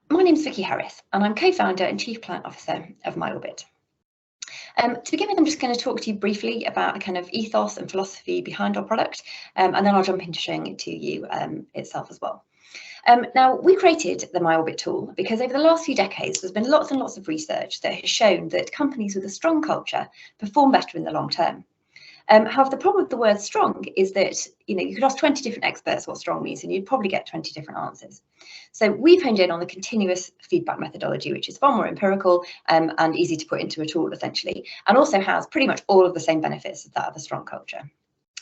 My name is Vicky Harris, and I'm co-founder and Chief Client Officer of MyOrbit. To begin with, I'm just going to talk to you briefly about the kind of ethos and philosophy behind our product, and then I'll jump into showing it to you itself as well. Now, we created the MyOrbit tool because over the last few decades, there's been lots and lots of research that has shown that companies with a strong culture perform better in the long term. However, the problem with the word strong is that you could ask 20 different experts what strong means and you'd probably get 20 different answers. So we've honed in on the continuous feedback methodology, which is far more empirical and easy to put into a tool essentially, and also has pretty much all of the same benefits as that of a strong culture.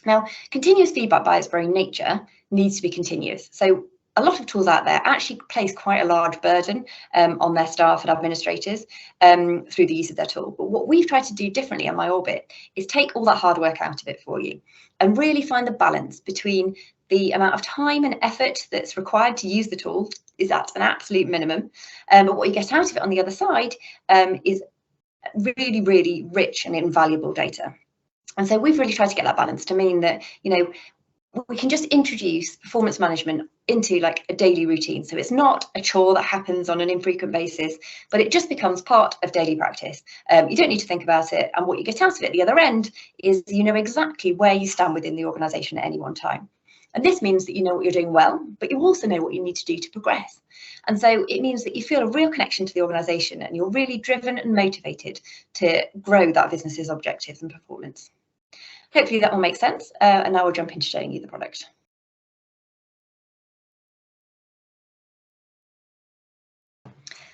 Now, continuous feedback by its very nature needs to be continuous. So a lot of tools out there actually place quite a large burden on their staff and administrators through the use of their tool. But what we've tried to do differently on MyOrbit is take all that hard work out of it for you and really find the balance between the amount of time and effort that's required to use the tool is at an absolute minimum. But what you get out of it on the other side is really, really rich and invaluable data. And so we've really tried to get that balance to mean that, we can just introduce performance management into like a daily routine. So it's not a chore that happens on an infrequent basis, but it just becomes part of daily practice. You don't need to think about it. And what you get out of it at the other end is you know exactly where you stand within the organisation at any one time. And this means that you know what you're doing well, but you also know what you need to do to progress. And so it means that you feel a real connection to the organisation and you're really driven and motivated to grow that business's objectives and performance. Hopefully that will make sense, and now we'll jump into showing you the product.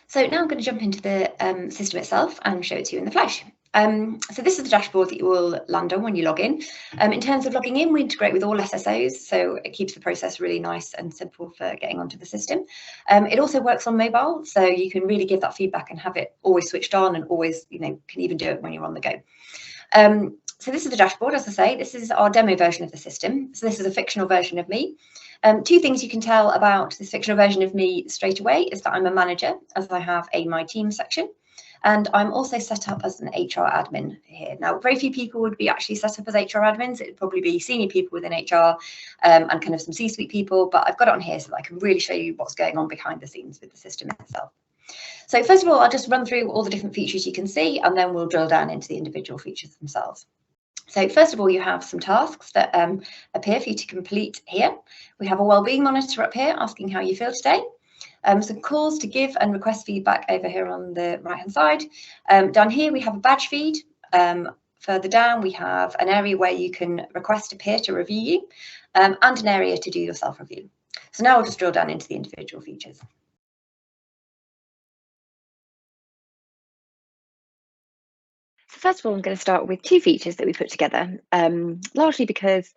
So now I'm going to jump into the system itself and show it to you in the flesh. So this is the dashboard that you will land on when you log in. In terms of logging in, we integrate with all SSOs, so it keeps the process really nice and simple for getting onto the system. It also works on mobile, so you can really give that feedback and have it always switched on and always, can even do it when you're on the go. So this is the dashboard, as I say. This is our demo version of the system. So this is a fictional version of me. Two things you can tell about this fictional version of me straight away is that I'm a manager, as I have a My Team section. And I'm also set up as an HR admin here. Now, very few people would be actually set up as HR admins. It'd probably be senior people within HR and kind of some C-suite people, but I've got it on here so that I can really show you what's going on behind the scenes with the system itself. So first of all, I'll just run through all the different features you can see, and then we'll drill down into the individual features themselves. So first of all, you have some tasks that appear for you to complete here. We have a wellbeing monitor up here asking how you feel today. Some calls to give and request feedback over here on the right-hand side. Down here, we have a badge feed. Further down, we have an area where you can request a peer to review you and an area to do your self-review. So now I'll just drill down into the individual features. First of all, I'm going to start with two features that we put together, largely because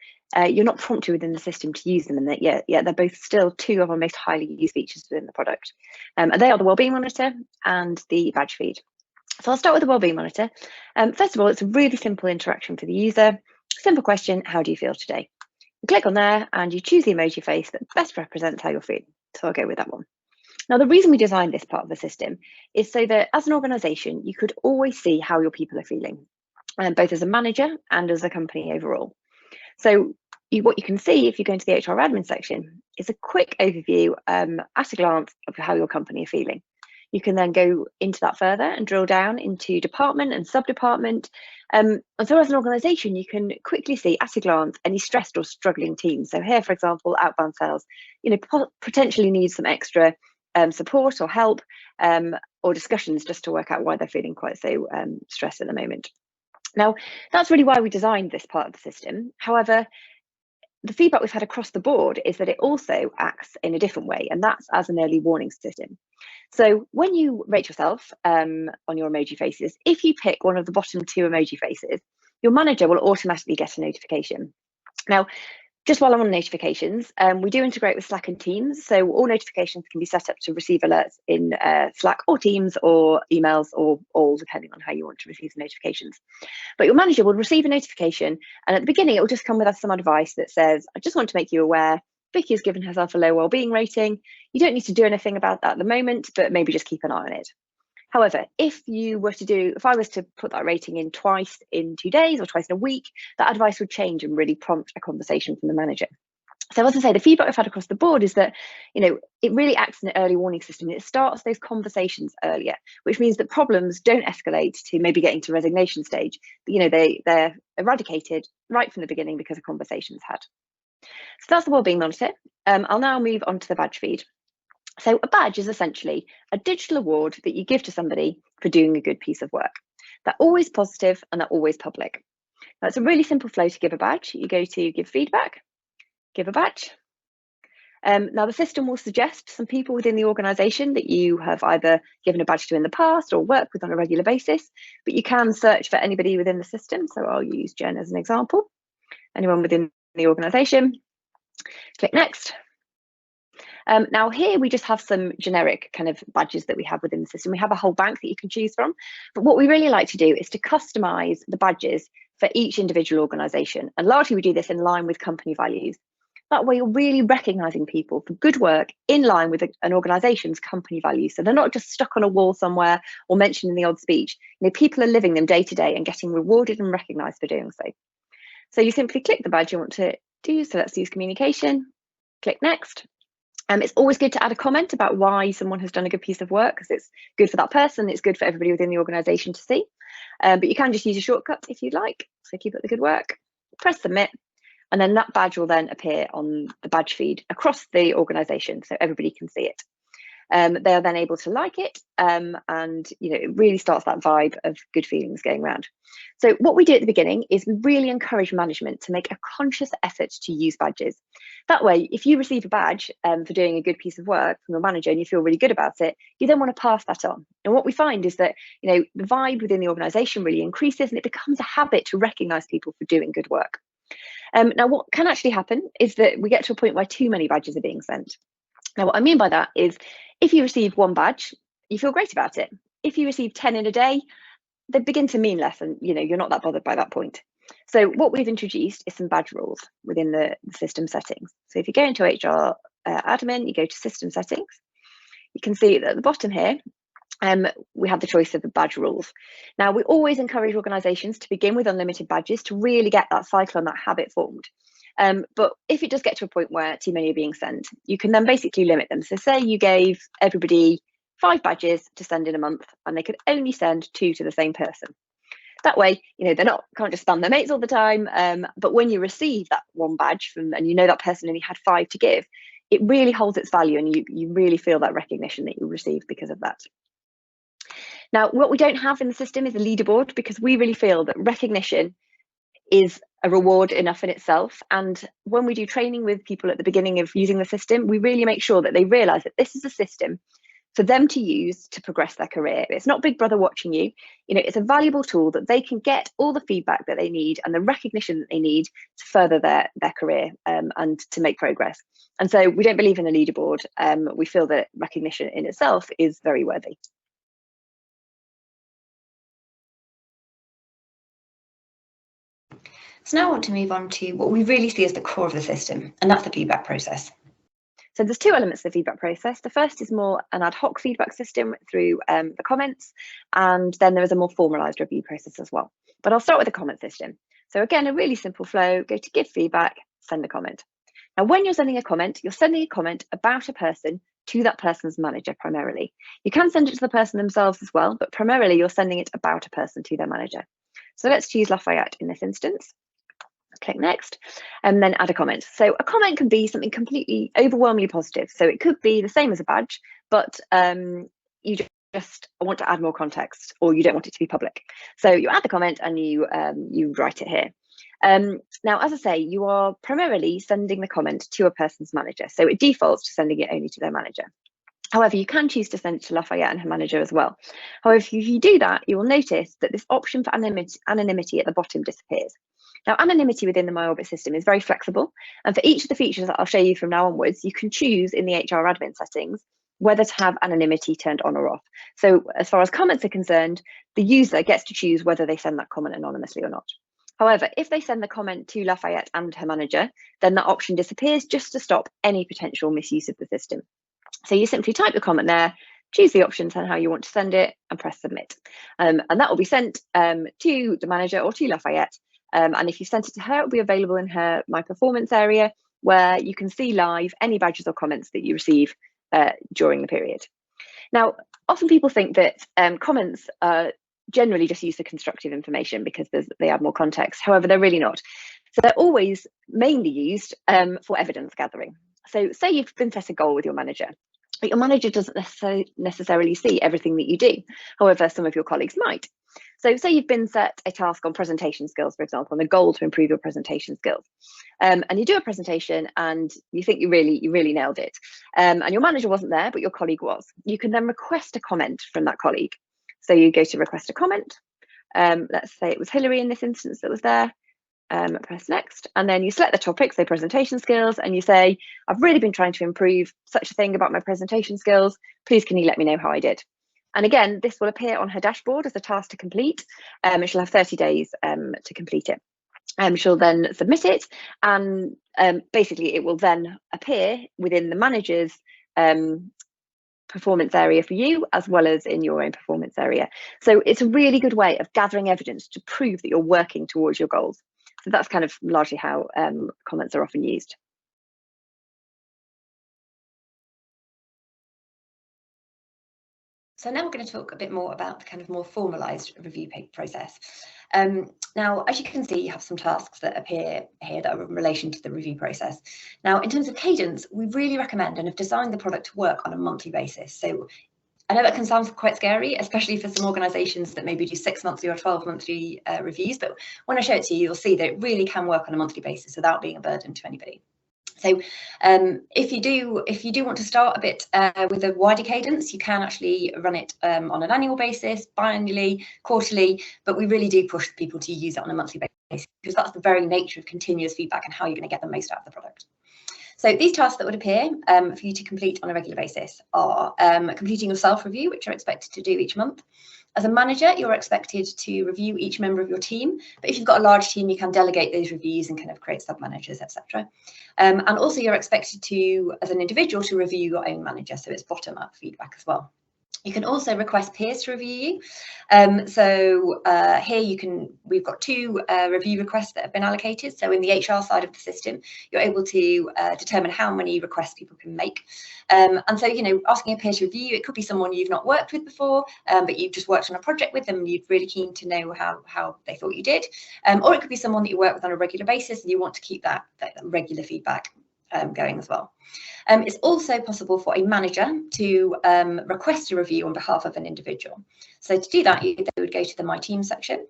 you're not prompted within the system to use them, and that yet they're both still two of our most highly used features within the product. And they are the wellbeing monitor and the badge feed. So I'll start with the wellbeing monitor. First of all, it's a really simple interaction for the user. Simple question, how do you feel today? You click on there and you choose the emoji face that best represents how you're feeling. So I'll go with that one. Now, the reason we designed this part of the system is so that as an organisation, you could always see how your people are feeling, both as a manager and as a company overall. So what you can see if you go into the HR admin section is a quick overview at a glance of how your company are feeling. You can then go into that further and drill down into department and sub-department. And so as an organisation, you can quickly see at a glance any stressed or struggling teams. So here, for example, outbound sales, potentially need some extra support or help or discussions just to work out why they're feeling quite so stressed at the moment. Now, that's really why we designed this part of the system. However, the feedback we've had across the board is that it also acts in a different way, and that's as an early warning system. So when you rate yourself on your emoji faces, if you pick one of the bottom two emoji faces, your manager will automatically get a notification. Now, just while I'm on notifications, we do integrate with Slack and Teams, so all notifications can be set up to receive alerts in Slack or Teams or emails or all, depending on how you want to receive the notifications. But your manager will receive a notification, and at the beginning, it will just come with some advice that says, I just want to make you aware, Vicky has given herself a low wellbeing rating. You don't need to do anything about that at the moment, but maybe just keep an eye on it. However, if I was to put that rating in twice in 2 days or twice in a week, that advice would change and really prompt a conversation from the manager. So as I say, the feedback we've had across the board is that, it really acts as an early warning system. It starts those conversations earlier, which means that problems don't escalate to maybe getting to resignation stage. They're eradicated right from the beginning because a conversation's had. So that's the wellbeing monitor. I'll now move on to the badge feed. So a badge is essentially a digital award that you give to somebody for doing a good piece of work. They're always positive and they're always public. Now, it's a really simple flow to give a badge. You go to give feedback, give a badge. Now the system will suggest some people within the organisation that you have either given a badge to in the past or work with on a regular basis, but you can search for anybody within the system. So I'll use Jen as an example. Anyone within the organisation. Click next. Now here we just have some generic kind of badges that we have within the system. We have a whole bank that you can choose from, but what we really like to do is to customize the badges for each individual organisation, and largely we do this in line with company values. That way you're really recognising people for good work in line with an organisation's company values, so they're not just stuck on a wall somewhere or mentioned in the odd speech. People are living them day to day and getting rewarded and recognised for doing so. So you simply click the badge you want to do, so let's use communication, click next. It's always good to add a comment about why someone has done a good piece of work, because it's good for that person, it's good for everybody within the organisation to see. But you can just use a shortcut if you'd like. So keep up the good work, press submit, and then that badge will then appear on the badge feed across the organisation so everybody can see it. They are then able to like it, and it really starts that vibe of good feelings going around. So what we do at the beginning is we really encourage management to make a conscious effort to use badges. That way, if you receive a badge for doing a good piece of work from your manager and you feel really good about it, you then want to pass that on. And what we find is that the vibe within the organisation really increases, and it becomes a habit to recognise people for doing good work. Now, what can actually happen is that we get to a point where too many badges are being sent. Now, what I mean by that is if you receive one badge, you feel great about it. If you receive 10 in a day, they begin to mean less, and you're not that bothered by that point. So what we've introduced is some badge rules within the system settings. So if you go into HR admin, you go to system settings, you can see that at the bottom here, we have the choice of the badge rules. Now, we always encourage organisations to begin with unlimited badges to really get that cycle and that habit formed. But if it does get to a point where too many are being sent, you can then basically limit them. So say you gave everybody 5 badges to send in a month, and they could only send 2 to the same person. That way, they're can't just spam their mates all the time. But when you receive that one badge and that person only had 5 to give, it really holds its value, and you really feel that recognition that you received because of that. Now, what we don't have in the system is a leaderboard, because we really feel that recognition is a reward enough in itself. And when we do training with people at the beginning of using the system, we really make sure that they realise that this is a system for them to use to progress their career. It's not Big Brother watching you. It's a valuable tool that they can get all the feedback that they need and the recognition that they need to further their career and to make progress. And so we don't believe in a leaderboard. We feel that recognition in itself is very worthy. So now I want to move on to what we really see as the core of the system, and that's the feedback process. So there's 2 elements of the feedback process. The first is more an ad hoc feedback system through the comments, and then there is a more formalised review process as well. But I'll start with the comment system. So again, a really simple flow, go to give feedback, send a comment. Now, when you're sending a comment about a person to that person's manager primarily. You can send it to the person themselves as well, but primarily you're sending it about a person to their manager. So let's choose Lafayette in this instance. Click next, and then add a comment. So a comment can be something completely overwhelmingly positive. So it could be the same as a badge, but you just want to add more context, or you don't want it to be public. So you add the comment and you write it here. Now, as I say, you are primarily sending the comment to a person's manager. So it defaults to sending it only to their manager. However, you can choose to send it to Lafayette and her manager as well. However, if you do that, you will notice that this option for anonymity at the bottom disappears. Now, anonymity within the MyOrbit system is very flexible, and for each of the features that I'll show you from now onwards, you can choose in the HR admin settings whether to have anonymity turned on or off. So as far as comments are concerned, the user gets to choose whether they send that comment anonymously or not. However, if they send the comment to Lafayette and her manager, then that option disappears just to stop any potential misuse of the system. So you simply type the comment there, choose the options and how you want to send it, and press submit. And that will be sent to the manager or to Lafayette. And if you sent it to her, it will be available in her My Performance area. where you can see live any badges or comments that you receive during the period. Now, often people think that comments are generally just used for constructive information because they add more context. However, they're really not. So they're always mainly used for evidence gathering. So say you've been set a goal with your manager, but your manager doesn't necessarily see everything that you do. However, some of your colleagues might. So say you've been set a task on presentation skills, for example, and a goal to improve your presentation skills. And you do a presentation and you think you really nailed it. And your manager wasn't there, but your colleague was. You can then request a comment from that colleague. So you go to request a comment. Let's say it was Hilary in this instance that was there. Press next, and then you select the topic, say presentation skills, and you say, I've really been trying to improve such a thing about my presentation skills. Please, can you let me know how I did? And again, this will appear on her dashboard as a task to complete. And she'll have 30 days to complete it. She'll then submit it, and basically it will then appear within the manager's performance area for you, as well as in your own performance area. So it's a really good way of gathering evidence to prove that you're working towards your goals. So that's kind of largely how comments are often used. So now we're going to talk a bit more about the kind of more formalised review process. Now, as you can see, you have some tasks that appear here that are in relation to the review process. Now, in terms of cadence, we really recommend and have designed the product to work on a monthly basis. So I know that can sound quite scary, especially for some organisations that maybe do 6 monthly or 12 monthly reviews. But when I show it to you, you'll see that it really can work on a monthly basis without being a burden to anybody. So if you do want to start a bit with a wider cadence, you can actually run it on an annual basis, biannually, quarterly, but we really do push people to use it on a monthly basis because that's the very nature of continuous feedback and how you're going to get the most out of the product. So these tasks that would appear for you to complete on a regular basis are completing your self-review, which you're expected to do each month. As a manager, you're expected to review each member of your team, but if you've got a large team, you can delegate those reviews and kind of create sub-managers, etc. And also you're expected to, as an individual, to review your own manager, so it's bottom-up feedback as well. You can also request peers to review you. Here we've got 2 review requests that have been allocated. So in the HR side of the system, you're able to determine how many requests people can make. And so, asking a peer to review, it could be someone you've not worked with before, but you've just worked on a project with them and you're really keen to know how they thought you did. Or it could be someone that you work with on a regular basis and you want to keep that regular feedback going as well. It's also possible for a manager to request a review on behalf of an individual. So to do that, they would go to the My Team section.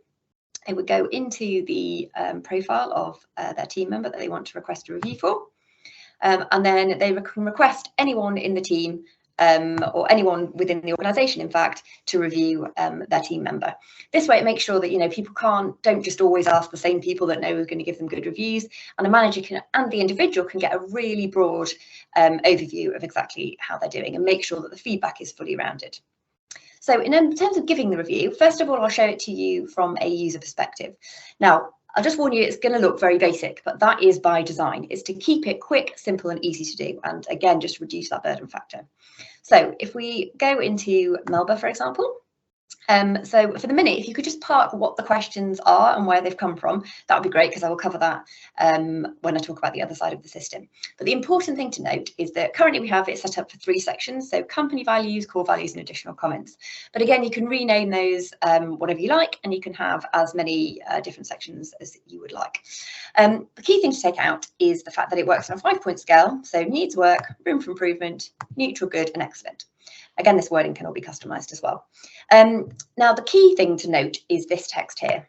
They would go into the profile of their team member that they want to request a review for. And then they can request anyone in the team or anyone within the organisation, in fact, to review their team member. This way, it makes sure that people don't just always ask the same people that know who's going to give them good reviews, and the manager and the individual can get a really broad overview of exactly how they're doing and make sure that the feedback is fully rounded. So in terms of giving the review, first of all, I'll show it to you from a user perspective. Now, I'll just warn you, it's going to look very basic, but that is by design. It's to keep it quick, simple and easy to do, and again, just reduce that burden factor. So if we go into Melba, for example, so for the minute, if you could just park what the questions are and where they've come from, that would be great, because I will cover that when I talk about the other side of the system. But the important thing to note is that currently we have it set up for 3 sections, so company values, core values and additional comments. But again, you can rename those whatever you like, and you can have as many different sections as you would like. The key thing to take out is the fact that it works on a 5-point scale, so needs work, room for improvement, neutral, good and excellent. Again, this wording can all be customised as well. Now, the key thing to note is this text here.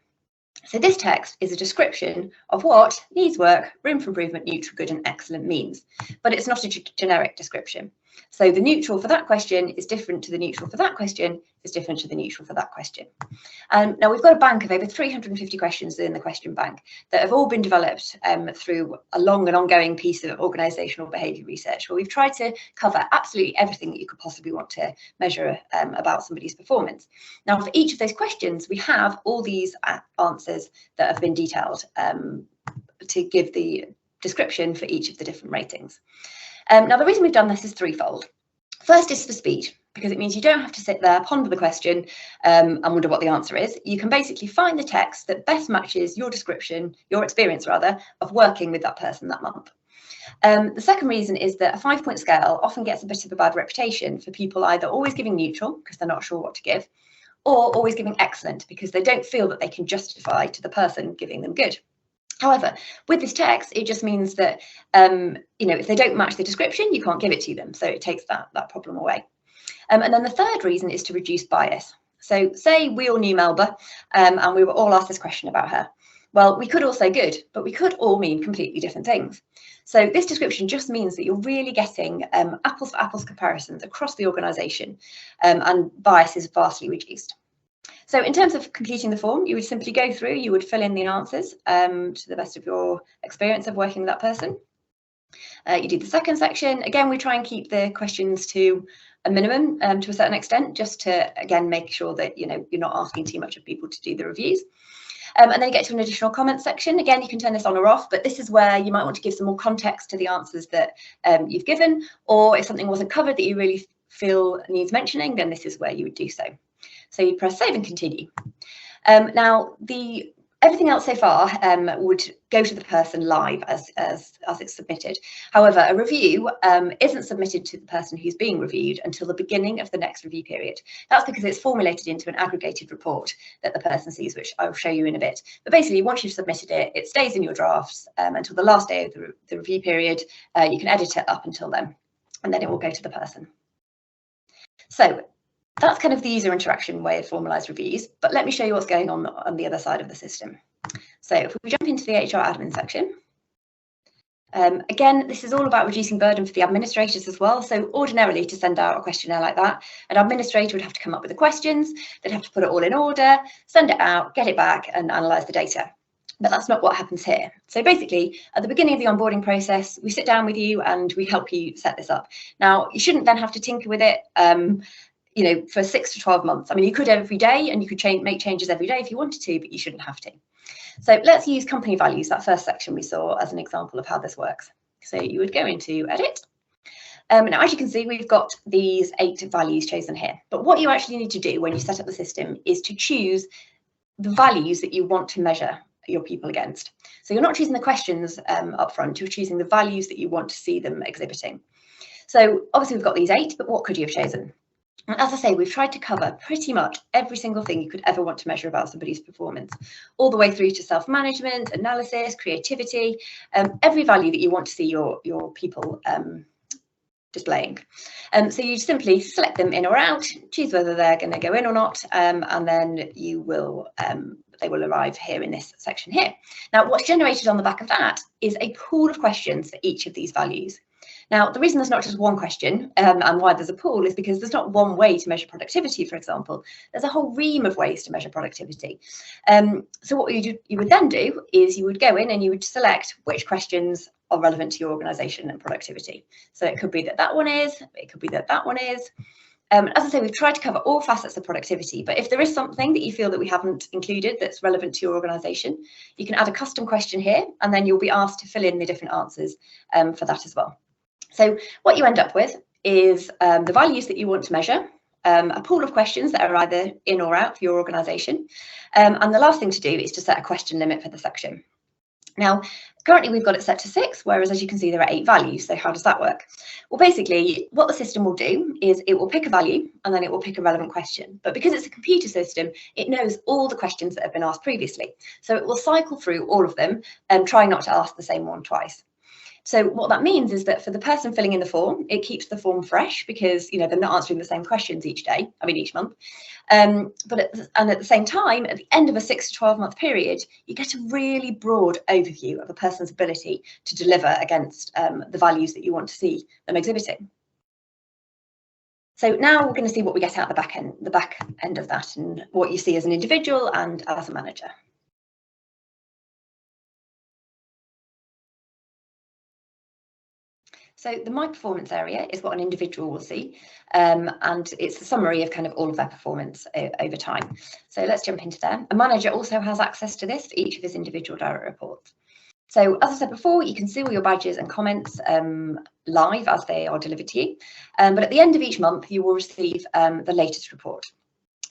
So this text is a description of what needs work, room for improvement, neutral, good and excellent means, but it's not a generic description. So the neutral for that question is different to the neutral for that question, is different to the neutral for that question. Now we've got a bank of over 350 questions in the question bank that have all been developed through a long and ongoing piece of organisational behaviour research, where we've tried to cover absolutely everything that you could possibly want to measure about somebody's performance. Now for each of those questions, we have all these answers that have been detailed to give the description for each of the different ratings. Now, the reason we've done this is threefold. First is for speed, because it means you don't have to sit there, ponder the question and wonder what the answer is. You can basically find the text that best matches your description, your experience rather, of working with that person that month. The second reason is that a 5-point scale often gets a bit of a bad reputation for people either always giving neutral because they're not sure what to give, or always giving excellent because they don't feel that they can justify to the person giving them good. However, with this text, it just means that, if they don't match the description, you can't give it to them. So it takes that problem away. And then the third reason is to reduce bias. So say we all knew Melba and we were all asked this question about her. Well, we could all say good, but we could all mean completely different things. So this description just means that you're really getting apples for apples comparisons across the organisation, and bias is vastly reduced. So in terms of completing the form, you would simply go through, you would fill in the answers to the best of your experience of working with that person. You do the second section. Again, we try and keep the questions to a minimum to a certain extent, just to, again, make sure that you're not asking too much of people to do the reviews. And then you get to an additional comments section. Again, you can turn this on or off, but this is where you might want to give some more context to the answers that you've given, or if something wasn't covered that you really feel needs mentioning, then this is where you would do so. So you press save and continue. Now, everything else so far would go to the person live as it's submitted. However, a review isn't submitted to the person who's being reviewed until the beginning of the next review period. That's because it's formulated into an aggregated report that the person sees, which I'll show you in a bit. But basically, once you've submitted it, it stays in your drafts until the last day of the review period. You can edit it up until then, and then it will go to the person. So that's kind of the user interaction way of formalised reviews, but let me show you what's going on the other side of the system. So if we jump into the HR admin section, again, this is all about reducing burden for the administrators as well. So ordinarily, to send out a questionnaire like that, an administrator would have to come up with the questions, they'd have to put it all in order, send it out, get it back and analyse the data. But that's not what happens here. So basically, at the beginning of the onboarding process, we sit down with you and we help you set this up. Now, you shouldn't then have to tinker with it for 6 to 12 months. I mean, you could every day and you could make changes every day if you wanted to, but you shouldn't have to. So let's use company values, that first section we saw, as an example of how this works. So you would go into edit. Now, as you can see, we've got these 8 values chosen here. But what you actually need to do when you set up the system is to choose the values that you want to measure your people against. So you're not choosing the questions up front, you're choosing the values that you want to see them exhibiting. So obviously we've got these 8, but what could you have chosen? And as I say, we've tried to cover pretty much every single thing you could ever want to measure about somebody's performance, all the way through to self-management, analysis, creativity, every value that you want to see your people displaying. So you simply select them in or out, choose whether they're going to go in or not, and then you will they will arrive here in this section here. Now, what's generated on the back of that is a pool of questions for each of these values. Now, the reason there's not just one question and why there's a pool is because there's not one way to measure productivity, for example. There's a whole ream of ways to measure productivity. So what you would then do is you would go in and you would select which questions are relevant to your organisation and productivity. So it could be that one is, it could be that one is. As I say, we've tried to cover all facets of productivity, but if there is something that you feel that we haven't included that's relevant to your organisation, you can add a custom question here, and then you'll be asked to fill in the different answers for that as well. So what you end up with is the values that you want to measure, a pool of questions that are either in or out for your organisation, and the last thing to do is to set a question limit for the section. Now, currently we've got it set to 6, whereas as you can see there are 8 values. So how does that work? Well, basically what the system will do is it will pick a value and then it will pick a relevant question. But because it's a computer system, it knows all the questions that have been asked previously. So it will cycle through all of them and try not to ask the same one twice. So what that means is that for the person filling in the form, it keeps the form fresh because they're not answering the same questions each month. But at the same time, at the end of a 6 to 12 month period, you get a really broad overview of a person's ability to deliver against the values that you want to see them exhibiting. So now we're going to see what we get out the back end of that and what you see as an individual and as a manager. So the My Performance area is what an individual will see, and it's a summary of kind of all of their performance over time. So let's jump into there. A manager also has access to this for each of his individual direct reports. So as I said before, you can see all your badges and comments live as they are delivered to you, but at the end of each month you will receive the latest report.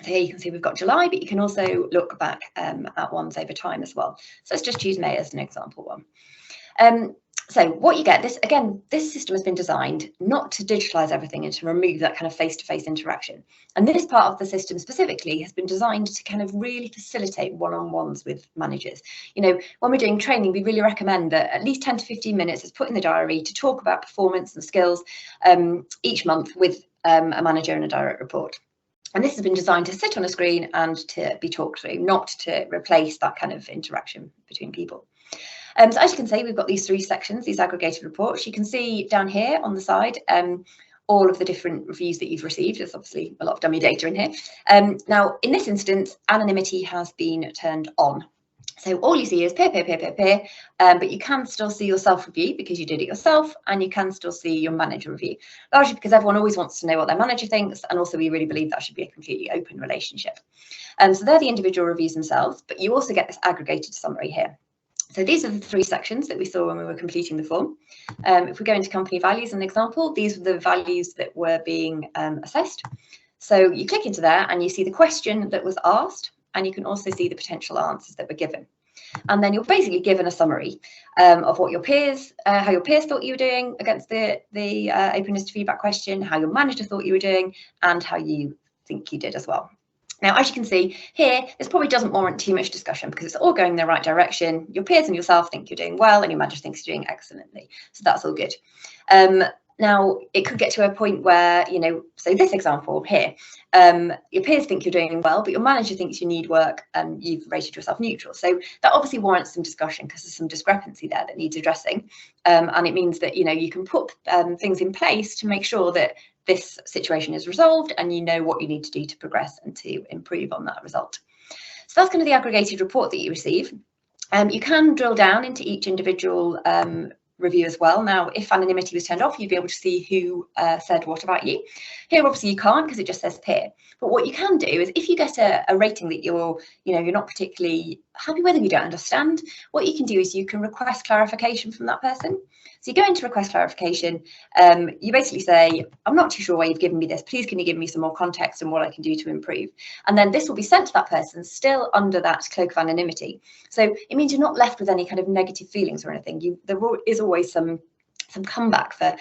So here you can see we've got July, but you can also look back at ones over time as well. So let's just choose May as an example one. So what you get, this system has been designed not to digitalise everything and to remove that kind of face-to-face interaction. And this part of the system specifically has been designed to kind of really facilitate one-on-ones with managers. You know, when we're doing training, we really recommend that at least 10 to 15 minutes is put in the diary to talk about performance and skills each month with a manager and a direct report. And this has been designed to sit on a screen and to be talked through, not to replace that kind of interaction between people. So as you can see, we've got these 3 sections, these aggregated reports. You can see down here on the side all of the different reviews that you've received. There's obviously a lot of dummy data in here. Now, in this instance, anonymity has been turned on. So all you see is peer, but you can still see your self-review because you did it yourself, and you can still see your manager review, largely because everyone always wants to know what their manager thinks, and also we really believe that should be a completely open relationship. So they're the individual reviews themselves, but you also get this aggregated summary here. So these are the 3 sections that we saw when we were completing the form. If we go into company values as an example, these were the values that were being assessed. So you click into there and you see the question that was asked, and you can also see the potential answers that were given. And then you're basically given a summary of what your peers, how your peers thought you were doing against the openness to feedback question, how your manager thought you were doing, and how you think you did as well. Now, as you can see here, this probably doesn't warrant too much discussion because it's all going in the right direction. Your peers and yourself think you're doing well, and your manager thinks you're doing excellently. So that's all good. Now, it could get to a point where, you know, so this example here, your peers think you're doing well, but your manager thinks you need work and you've rated yourself neutral. So that obviously warrants some discussion because there's some discrepancy there that needs addressing. And it means that, you know, you can put things in place to make sure that this situation is resolved and you know what you need to do to progress and to improve on that result. So that's kind of the aggregated report that you receive. You can drill down into each individual review as well. Now, if anonymity was turned off, you'd be able to see who said what about you. Here, obviously, you can't because it just says peer. But what you can do is if you get a rating that you're not particularly happy with, or you don't understand, what you can do is you can request clarification from that person. So you go into request clarification, you basically say, I'm not too sure why you've given me this. Please, can you give me some more context and what I can do to improve? And then this will be sent to that person still under that cloak of anonymity. So it means you're not left with any kind of negative feelings or anything. There is always some comeback for,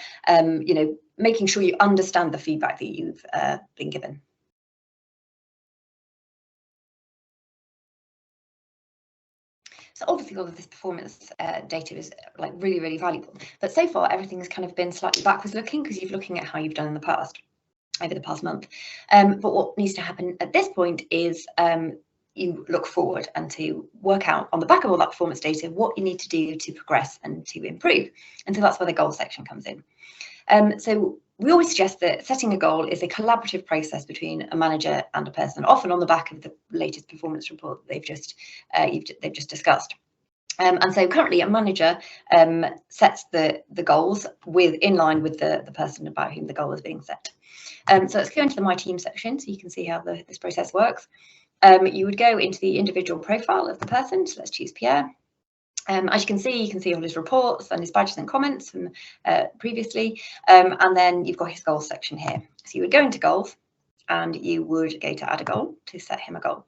making sure you understand the feedback that you've been given. So obviously all of this performance data is like really, really valuable. But so far, everything has kind of been slightly backwards looking because you're looking at how you've done in the past, over the past month. But what needs to happen at this point is you look forward and to work out on the back of all that performance data what you need to do to progress and to improve. And so that's where the goal section comes in. So we always suggest that setting a goal is a collaborative process between a manager and a person, often on the back of the latest performance report that they've just discussed. And so currently a manager sets the goals in line with the person about whom the goal is being set. So let's go into the My Team section so you can see how this process works. You would go into the individual profile of the person. So let's choose Pierre. As you can see all his reports and his badges and comments from previously, and then you've got his goals section here. So you would go into goals and you would go to add a goal to set him a goal.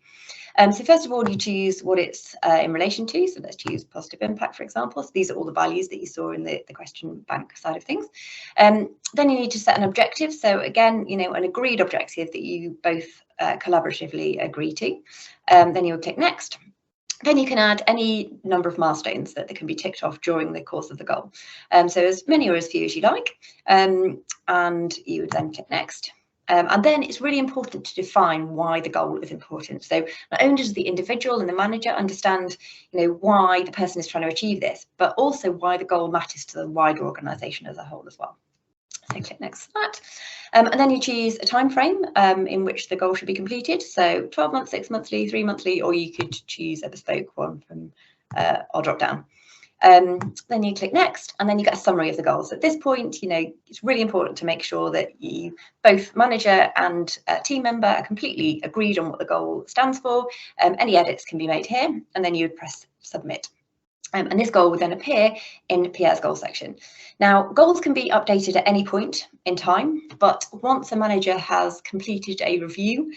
So first of all, you choose what it's in relation to. So let's choose positive impact, for example. So these are all the values that you saw in the question bank side of things. Then you need to set an objective. So again, an agreed objective that you both collaboratively agree to. Then you would click next. Then you can add any number of milestones that can be ticked off during the course of the goal. So as many or as few as you like, and you would then click next. And then it's really important to define why the goal is important. So not only does the individual and the manager understand, why the person is trying to achieve this, but also why the goal matters to the wider organisation as a whole as well. So click next to that. And then you choose a time frame in which the goal should be completed. So 12 months, 6 monthly, 3 monthly, or you could choose a bespoke one from our drop down. Then you click next, and then you get a summary of the goals. At this point, it's really important to make sure that you, both manager and team member, are completely agreed on what the goal stands for. Any edits can be made here, and then you would press submit. And this goal would then appear in Pierre's goal section. Now, goals can be updated at any point in time, but once a manager has completed a review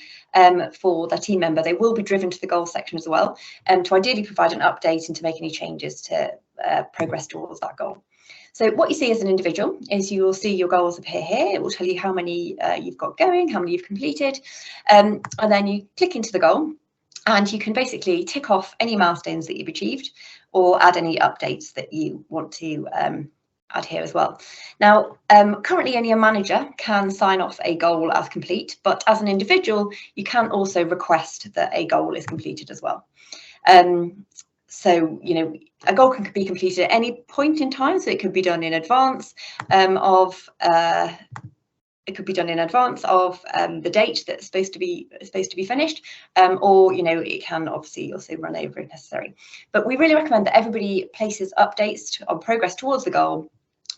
for their team member, they will be driven to the goal section as well, to ideally provide an update and to make any changes to progress towards that goal. So what you see as an individual is you will see your goals appear here. It will tell you how many you've got going, how many you've completed, and then you click into the goal and you can basically tick off any milestones that you've achieved or add any updates that you want to add here as well. Now, currently only a manager can sign off a goal as complete, but as an individual, you can also request that a goal is completed as well. So, you know, a goal can be completed at any point in time, so it could be done in advance of the date that's supposed to be finished, or you know, it can obviously also run over if necessary. But we really recommend that everybody places updates on progress towards the goal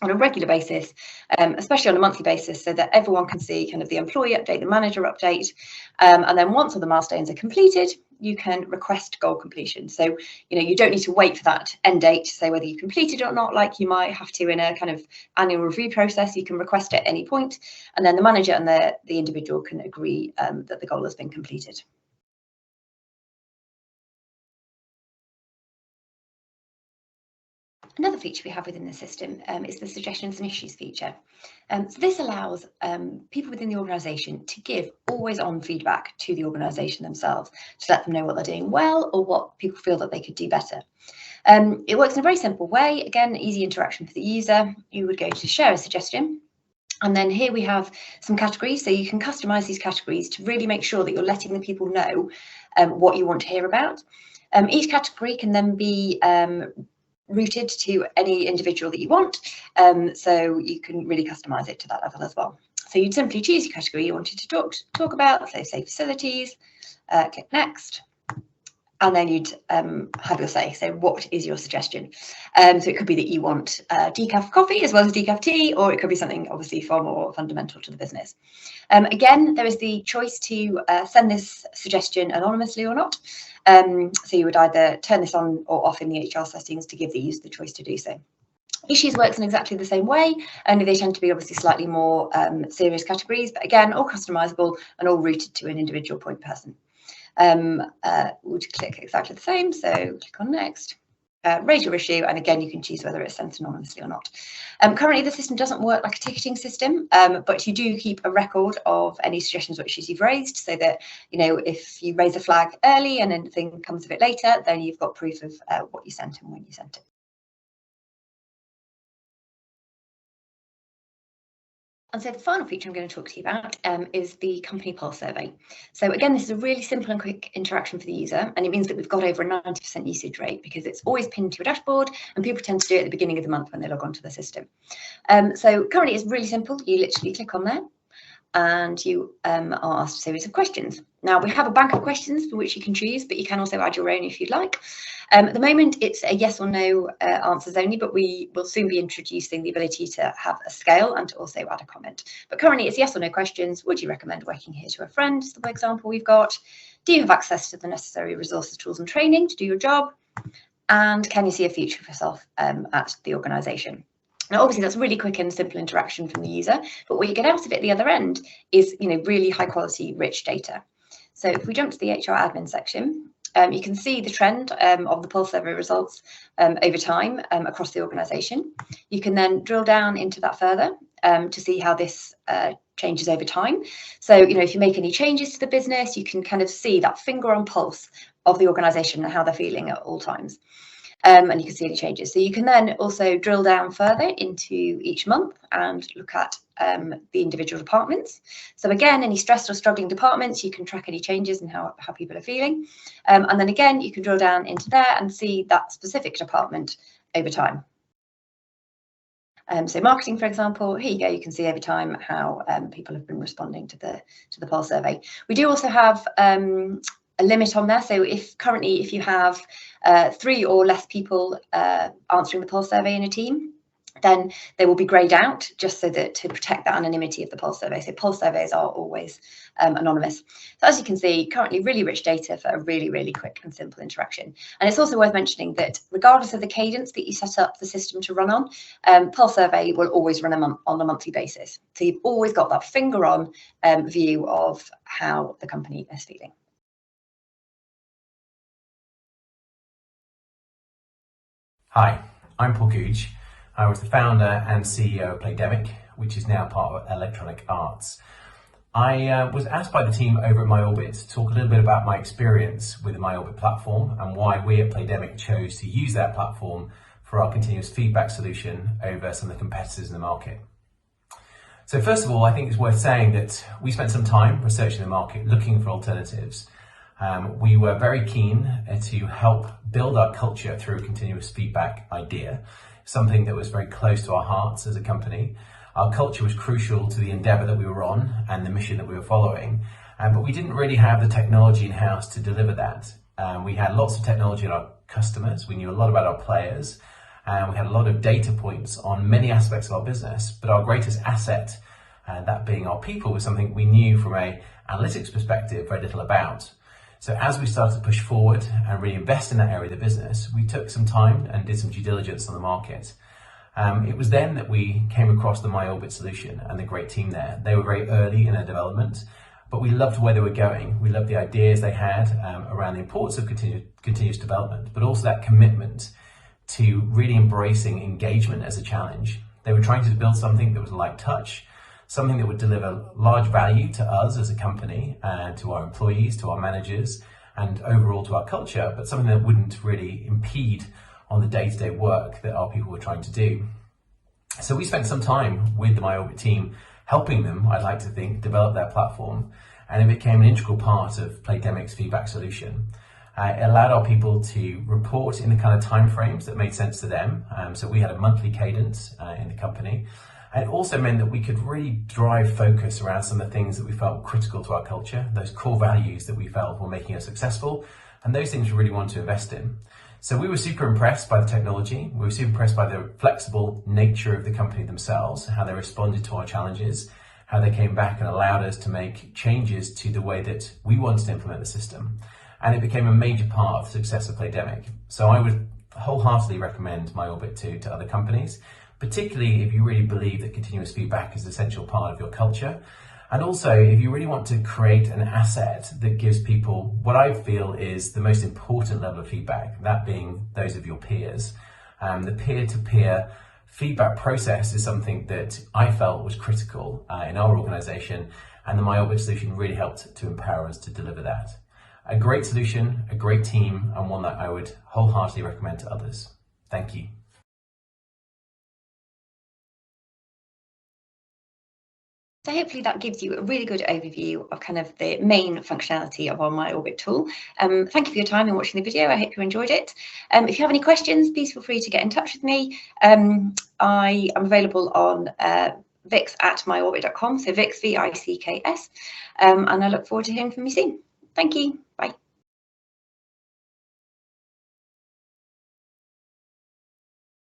on a regular basis, especially on a monthly basis, so that everyone can see kind of the employee update, the manager update, and then once all the milestones are completed, you can request goal completion. So, you know, you don't need to wait for that end date to say whether you completed it or not, like you might have to in a kind of annual review process. You can request at any point, and then the manager and the individual can agree that the goal has been completed. Another feature we have within the system is the suggestions and issues feature. So this allows people within the organisation to give always-on feedback to the organisation themselves to let them know what they're doing well or what people feel that they could do better. It works in a very simple way. Again, easy interaction for the user. You would go to share a suggestion. And then here we have some categories, so you can customize these categories to really make sure that you're letting the people know what you want to hear about. Each category can then be routed to any individual that you want, so you can really customize it to that level as well. So you'd simply choose your category you wanted to talk about, so say facilities, click next, and then you'd have your say. So what is your suggestion? So it could be that you want decaf coffee as well as decaf tea, or it could be something obviously far more fundamental to the business. Again, there is the choice to send this suggestion anonymously or not. So you would either turn this on or off in the HR settings to give the user the choice to do so. Issues works in exactly the same way, only they tend to be obviously slightly more serious categories, but again, all customizable and all routed to an individual point person. We'll click exactly the same, so click on next. Raise your issue, and again you can choose whether it's sent anonymously or not. Currently the system doesn't work like a ticketing system, but you do keep a record of any suggestions or issues you've raised, so that, you know, if you raise a flag early and anything comes of it later, then you've got proof of what you sent and when you sent it. And so the final feature I'm going to talk to you about is the company pulse survey. So again, this is a really simple and quick interaction for the user, and it means that we've got over a 90% usage rate because it's always pinned to a dashboard, and people tend to do it at the beginning of the month when they log onto the system. So currently it's really simple. You literally click on there and you are asked a series of questions. Now we have a bank of questions for which you can choose, but you can also add your own if you'd like. At the moment it's a yes or no answers only, but we will soon be introducing the ability to have a scale and to also add a comment. But currently it's yes or no questions. Would you recommend working here to a friend? Is the example we've got. Do you have access to the necessary resources, tools and training to do your job? And can you see a future for yourself at the organisation? Now, obviously, that's really quick and simple interaction from the user, but what you get out of it at the other end is, you know, really high quality, rich data. So if we jump to the HR admin section, you can see the trend of the pulse survey results over time across the organisation. You can then drill down into that further to see how this changes over time. So, you know, if you make any changes to the business, you can kind of see that finger on pulse of the organisation and how they're feeling at all times. And you can see any changes. So you can then also drill down further into each month and look at the individual departments. So again, any stressed or struggling departments, you can track any changes in how people are feeling. And then again, you can drill down into there and see that specific department over time. So marketing, for example, here you go, you can see over time how people have been responding to the pulse survey. We do also have a limit on there. So if you have 3 or less people answering the pulse survey in a team, then they will be greyed out just so that to protect the anonymity of the pulse survey. So pulse surveys are always anonymous. So as you can see, currently really rich data for a really, really quick and simple interaction. And it's also worth mentioning that regardless of the cadence that you set up the system to run on, pulse survey will always run on a monthly basis. So you've always got that finger on view of how the company is feeling. Hi, I'm Paul Gooch. I was the founder and CEO of Playdemic, which is now part of Electronic Arts. I was asked by the team over at MyOrbit to talk a little bit about my experience with the MyOrbit platform and why we at Playdemic chose to use that platform for our continuous feedback solution over some of the competitors in the market. So first of all, I think it's worth saying that we spent some time researching the market, looking for alternatives. We were very keen to help build our culture through a continuous feedback idea, something that was very close to our hearts as a company. Our culture was crucial to the endeavour that we were on and the mission that we were following, but we didn't really have the technology in-house to deliver that. We had lots of technology in our customers, we knew a lot about our players, and we had a lot of data points on many aspects of our business, but our greatest asset, that being our people, was something we knew from an analytics perspective very little about. So as we started to push forward and really invest in that area of the business, we took some time and did some due diligence on the market. It was then that we came across the MyOrbit solution and the great team there. They were very early in their development, but we loved where they were going. We loved the ideas they had around the importance of continuous development, but also that commitment to really embracing engagement as a challenge. They were trying to build something that was light touch, something that would deliver large value to us as a company and to our employees, to our managers, and overall to our culture, but something that wouldn't really impede on the day-to-day work that our people were trying to do. So we spent some time with the MyOrbit team helping them, I'd like to think, develop their platform, and it became an integral part of Playdemic's feedback solution. It allowed our people to report in the kind of timeframes that made sense to them. So we had a monthly cadence in the company. And it also meant that we could really drive focus around some of the things that we felt critical to our culture, those core values that we felt were making us successful, and those things we really wanted to invest in. So we were super impressed by the technology. We were super impressed by the flexible nature of the company themselves, how they responded to our challenges, how they came back and allowed us to make changes to the way that we wanted to implement the system. And it became a major part of the success of Playdemic. So I would wholeheartedly recommend MyOrbit to other companies, particularly if you really believe that continuous feedback is an essential part of your culture. And also, if you really want to create an asset that gives people what I feel is the most important level of feedback, that being those of your peers. The peer-to-peer feedback process is something that I felt was critical in our organisation, and the MyOrbit solution really helped to empower us to deliver that. A great solution, a great team, and one that I would wholeheartedly recommend to others. Thank you. So hopefully that gives you a really good overview of kind of the main functionality of our MyOrbit tool. Thank you for your time in watching the video. I hope you enjoyed it. If you have any questions, please feel free to get in touch with me. I am available on vics@myorbit.com, so Vics, V-I-C-K-S, and I look forward to hearing from you soon. Thank you. Bye.